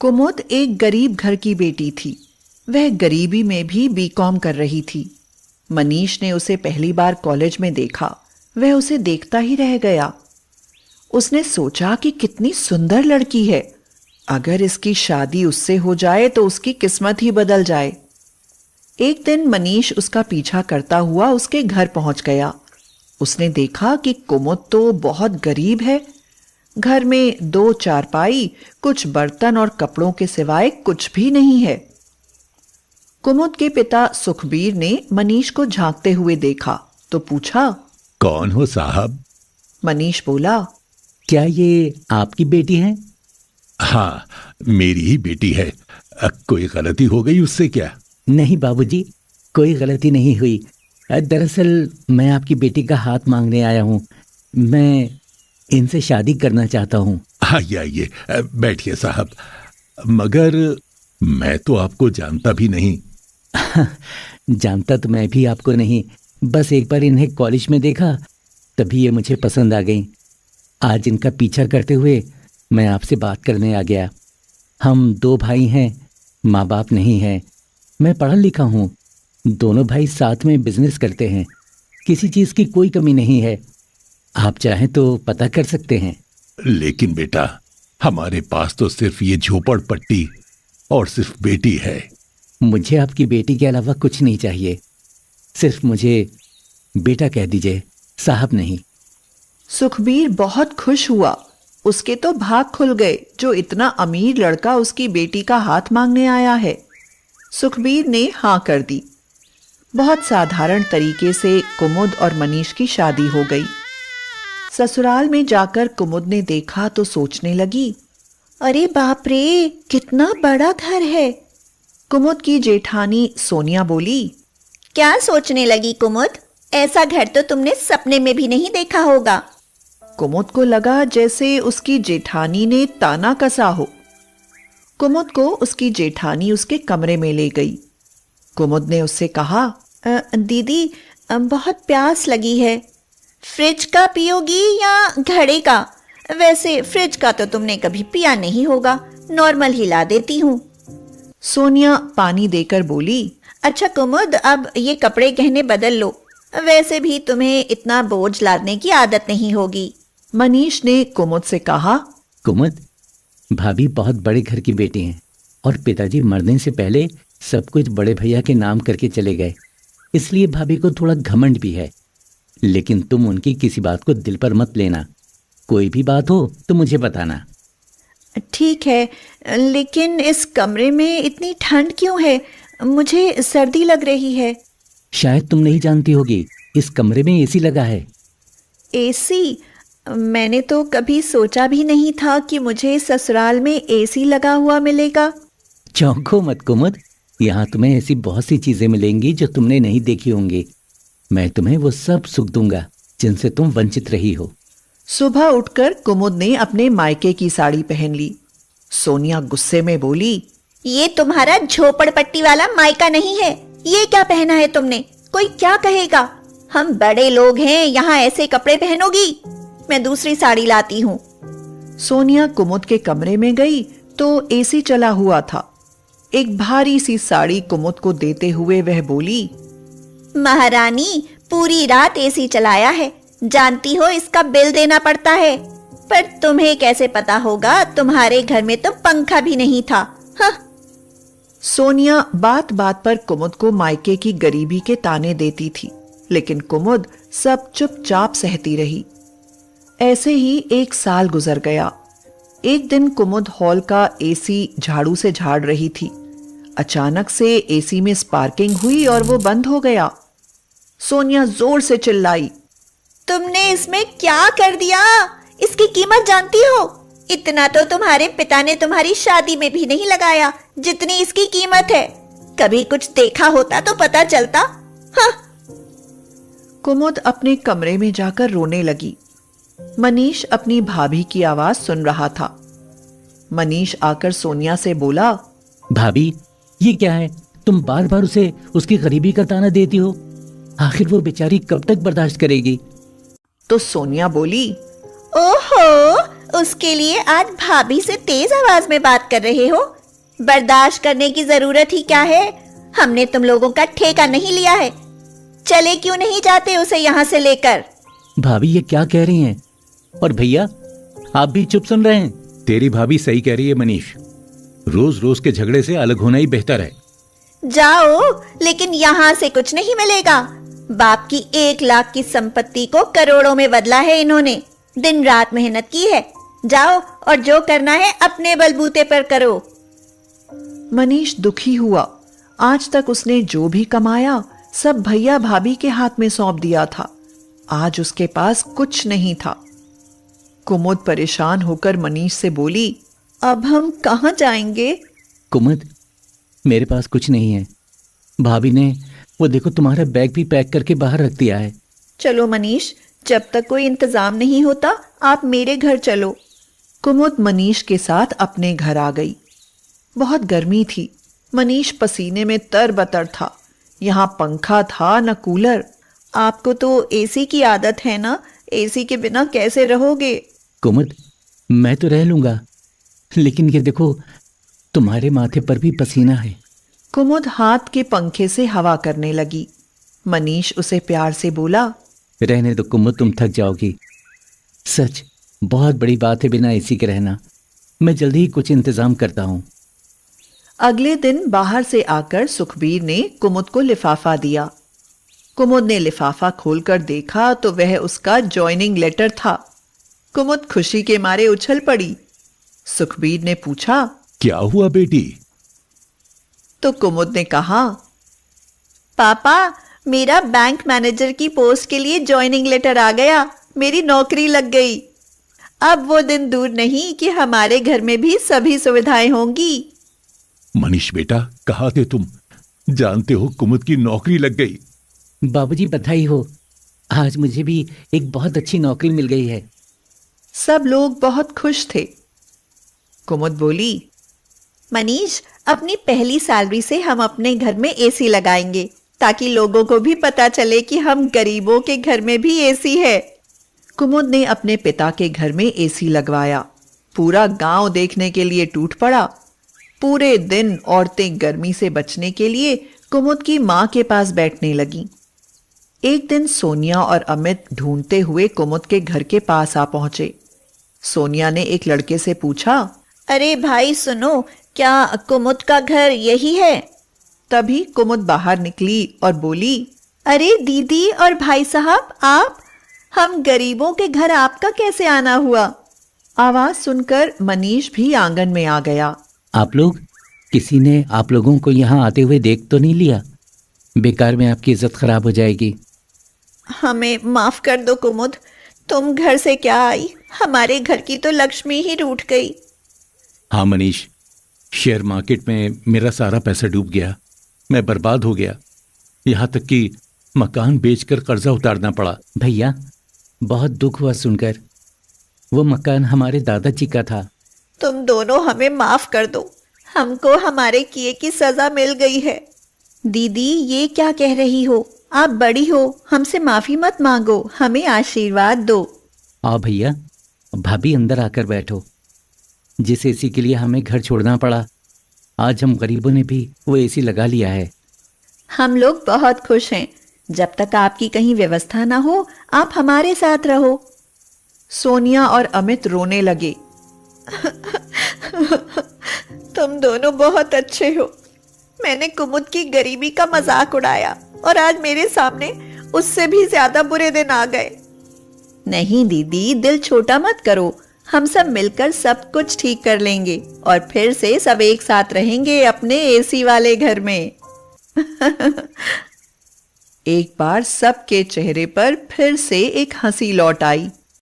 कुमुद एक गरीब घर की बेटी थी। वह गरीबी में भी बीकॉम कर रही थी। मनीष ने उसे पहली बार कॉलेज में देखा। वह उसे देखता ही रह गया। उसने सोचा कि कितनी सुंदर लड़की है। अगर इसकी शादी उससे हो जाए तो उसकी किस्मत ही बदल जाए। एक दिन मनीष उसका पीछा करता हुआ उसके घर पहुंच गया। उसने देखा कि कुमुद तो बहुत गरीब है। घर में 2 चारपाई, कुछ बर्तन और कपड़ों के सिवाय कुछ भी नहीं है। कुमुद के पिता सुखबीर ने मनीष को झांकते हुए देखा तो पूछा, कौन हो साहब? मनीष बोला, क्या ये आपकी बेटी है? हाँ, मेरी ही बेटी है। कोई गलती हो गई उससे क्या? नहीं बाबूजी, कोई गलती नहीं हुई। दरअसल मैं आपकी बेटी का हाथ मांगने आया हूँ। मैं इनसे शादी करना चाहता हूँ। आइए आइए, बैठिए साहब। मगर मैं तो आपको जानता भी नहीं। जानता तो मैं भी आपको नहीं, बस एक बार इन्हें कॉलेज में देखा तभी ये मुझे पसंद आ गई। आज इनका पीछा करते हुए मैं आपसे बात करने आ गया। हम 2 भाई हैं, माँ बाप नहीं है। मैं पढ़ा लिखा हूँ। दोनों भाई साथ में बिजनेस करते हैं। किसी चीज़ की कोई कमी नहीं है। आप चाहें तो पता कर सकते हैं। लेकिन बेटा, हमारे पास तो सिर्फ ये झोपड़पट्टी और सिर्फ बेटी है। मुझे आपकी बेटी के अलावा कुछ नहीं चाहिए। सिर्फ मुझे बेटा कह दीजिए, साहब नहीं। सुखबीर बहुत खुश हुआ। उसके तो भाग खुल गए जो इतना अमीर लड़का उसकी बेटी का हाथ मांगने आया है। सुखबीर ने हाँ कर दी। बहुत साधारण तरीके से कुमुद और मनीष की शादी हो गई। ससुराल में जाकर कुमुद ने देखा तो सोचने लगी, अरे बाप रे, कितना बड़ा घर है। कुमुद की जेठानी सोनिया बोली, क्या सोचने लगी कुमुद? ऐसा घर तो तुमने सपने में भी नहीं देखा होगा। कुमुद को लगा जैसे उसकी जेठानी ने ताना कसा हो। कुमुद को उसकी जेठानी उसके कमरे में ले गई। कुमुद ने उससे कहा, दीदी, बहुत प्यास लगी है। फ्रिज का पियोगी या घड़े का? वैसे फ्रिज का तो तुमने कभी पिया नहीं होगा, नॉर्मल ही ला देती हूँ। सोनिया पानी देकर बोली, अच्छा कुमुद, अब ये कपड़े गहने बदल लो। वैसे भी तुम्हें इतना बोझ लादने की आदत नहीं होगी। मनीष ने कुमुद से कहा, कुमुद, भाभी बहुत बड़े घर की बेटी हैं और पिताजी मरने से पहले सब कुछ बड़े भैया के नाम करके चले गए, इसलिए भाभी को थोड़ा घमंड भी है। लेकिन तुम उनकी किसी बात को दिल पर मत लेना। कोई भी बात हो तो मुझे बताना। ठीक है, लेकिन इस कमरे में इतनी ठंड क्यों है? मुझे सर्दी लग रही है। शायद तुम नहीं जानती होगी, इस कमरे में एसी लगा है। एसी? मैंने तो कभी सोचा भी नहीं था कि मुझे ससुराल में एसी लगा हुआ मिलेगा। चौंको मत कुमुद, यहाँ तुम्हें ऐसी बहुत सी चीजें मिलेंगी जो तुमने नहीं देखी होंगी। मैं तुम्हें वो सब सुख दूंगा जिनसे तुम वंचित रही हो। सुबह उठकर कुमुद ने अपने मायके की साड़ी पहन ली। सोनिया गुस्से में बोली, ये तुम्हारा झोपड़पट्टी वाला मायका नहीं है। ये क्या पहना है तुमने? कोई क्या कहेगा? हम बड़े लोग हैं, यहाँ ऐसे कपड़े पहनोगी? मैं दूसरी साड़ी लाती हूँ। सोनिया कुमुद के कमरे में गई तो एसी चला हुआ था। एक भारी सी साड़ी कुमुद को देते हुए वह बोली, महारानी, पूरी रात एसी चलाया है, जानती हो इसका बिल देना पड़ता है। पर तुम्हें कैसे पता होगा? तुम्हारे घर में तो पंखा भी नहीं था। हाँ। सोनिया बात बात पर कुमुद को मायके की गरीबी के ताने देती थी, लेकिन कुमुद सब चुपचाप सहती रही। ऐसे ही 1 साल गुजर गया। एक दिन कुमुद हॉल का एसी झाड़ू से झाड़ रही थी। अचानक से एसी में स्पार्किंग हुई और वो बंद हो गया। सोनिया जोर से चिल्लाई, तुमने इसमें क्या कर दिया? इसकी कीमत जानती हो? इतना तो तुम्हारे पिता ने तुम्हारी शादी में भी नहीं लगाया जितनी इसकी कीमत है। कभी कुछ देखा होता तो पता चलता। हाँ। कुमुद अपने कमरे में जाकर रोने लगी। मनीष अपनी भाभी की आवाज सुन रहा था। मनीष आकर सोनिया से बोला, भाभी, ये क्या है? तुम बार बार उसे उसकी गरीबी का ताना देती हो। आखिर वो बेचारी कब तक बर्दाश्त करेगी? तो सोनिया बोली, ओहो, उसके लिए आज भाभी से तेज आवाज में बात कर रहे हो? बर्दाश्त करने की जरूरत ही क्या है? हमने तुम लोगों का ठेका नहीं लिया है। चले क्यों नहीं जाते उसे यहाँ से लेकर? भाभी ये क्या कह रही हैं? और भैया आप भी चुप सुन रहे हैं? तेरी भाभी सही कह रही है मनीष, रोज रोज के झगड़े से अलग होना ही बेहतर है। जाओ, लेकिन यहाँ से कुछ नहीं मिलेगा। बाप की 1 लाख की संपत्ति को करोड़ों में बदला है इन्होंने। दिन रात मेहनत की है। जाओ और जो करना है अपने बलबूते पर करो। मनीष दुखी हुआ। आज तक उसने जो भी कमाया सब भैया भाभी के हाथ में सौंप दिया था। आज उसके पास कुछ नहीं था। कुमुद परेशान होकर मनीष से बोली, अब हम कहाँ जाएंगे? कुमुद, मेरे पास कुछ नहीं है। भाभी ने वो देखो तुम्हारा बैग भी पैक करके बाहर रख दिया है। चलो मनीष, जब तक कोई इंतजाम नहीं होता आप मेरे घर चलो। कुमुद मनीष के साथ अपने घर आ गई। बहुत गर्मी थी। मनीष पसीने में तरबतर था। यहाँ पंखा था न कूलर। आपको तो एसी की आदत है ना, एसी के बिना कैसे रहोगे? कुमुद, मैं तो रह लूंगा, लेकिन ये देखो तुम्हारे माथे पर भी पसीना है। कुमुद हाथ के पंखे से हवा करने लगी। मनीष उसे प्यार से बोला, रहने दो कुमुद, तुम थक जाओगी। सच बहुत बड़ी बात है बिना एसी के रहना। मैं जल्दी ही कुछ इंतजाम करता हूँ। अगले दिन बाहर से आकर सुखबीर ने कुमुद को लिफाफा दिया। कुमुद ने लिफाफा खोलकर देखा तो वह उसका जॉइनिंग लेटर था। कुमुद खुशी के मारे उछल पड़ी। सुखबीर ने पूछा, क्या हुआ बेटी? तो कुमुद ने कहा, पापा, मेरा बैंक मैनेजर की पोस्ट के लिए जॉइनिंग लेटर आ गया। मेरी नौकरी लग गई। अब वो दिन दूर नहीं कि हमारे घर में भी सभी सुविधाएं होंगी। मनीष बेटा, कहाँ थे तुम? जानते हो कुमुद की नौकरी लग गई। बाबूजी बधाई हो, आज मुझे भी एक बहुत अच्छी नौकरी मिल गई है। सब लोग बहुत खुश थे। कुमुद बोली, मनीष, अपनी पहली सैलरी से हम अपने घर में एसी लगाएंगे ताकि लोगों को भी पता चले कि हम गरीबों के घर में भी एसी है। कुमुद ने अपने पिता के घर में एसी लगवाया। पूरा गांव देखने के लिए टूट पड़ा। पूरे दिन औरतें गर्मी से बचने के लिए कुमुद की मां के पास बैठने लगीं। एक दिन सोनिया और अमित ढूंढते हुए कुमुद के घर के पास आ पहुंचे। सोनिया ने एक लड़के से पूछा, अरे भाई सुनो, क्या कुमुद का घर यही है? तभी कुमुद बाहर निकली और बोली, अरे दीदी और भाई साहब, आप, हम गरीबों के घर आपका कैसे आना हुआ? आवाज सुनकर मनीष भी आंगन में आ गया। आप लोग, किसी ने आप लोगों को यहाँ आते हुए देख तो नहीं लिया? बेकार में आपकी इज्जत खराब हो जाएगी। हमें माफ कर दो कुमुद, तुम घर से क्या आई? हमारे घर की तो लक्ष्मी ही रूठ गई। हाँ मनीष, शेयर मार्केट में मेरा सारा पैसा डूब गया। मैं बर्बाद हो गया। यहाँ तक कि मकान बेचकर कर्जा उतारना पड़ा। भैया, बहुत दुख हुआ सुनकर। वो मकान हमारे दादाजी का था। तुम दोनों हमें माफ कर दो। हमको हमारे किए की सजा मिल गई है। दीदी, ये क्या कह रही हो? आप बड़ी हो, हमसे माफी मत मांगो, हमें आशीर्वाद दो। आओ भैया, भाभी अंदर आकर बैठो। जिस एसी के लिए हमें घर छोड़ना पड़ा, आज हम गरीबों ने भी वो एसी लगा लिया है। हम लोग बहुत खुश हैं। जब तक आपकी कहीं व्यवस्था ना हो, आप हमारे साथ रहो। सोनिया और अमित रोने लगे। तुम दोनों बहुत अच्छे हो। मैंने कुमुद की गरीबी का मजाक उड़ाया और आज मेरे सामने उससे भी ज्यादा बुरे दिन आ गए। नहीं दीदी, दिल छोटा मत करो। हम सब मिलकर सब कुछ ठीक कर लेंगे और फिर से सब एक साथ रहेंगे अपने एसी वाले घर में। एक बार सबके चेहरे पर फिर से एक हंसी लौट आई।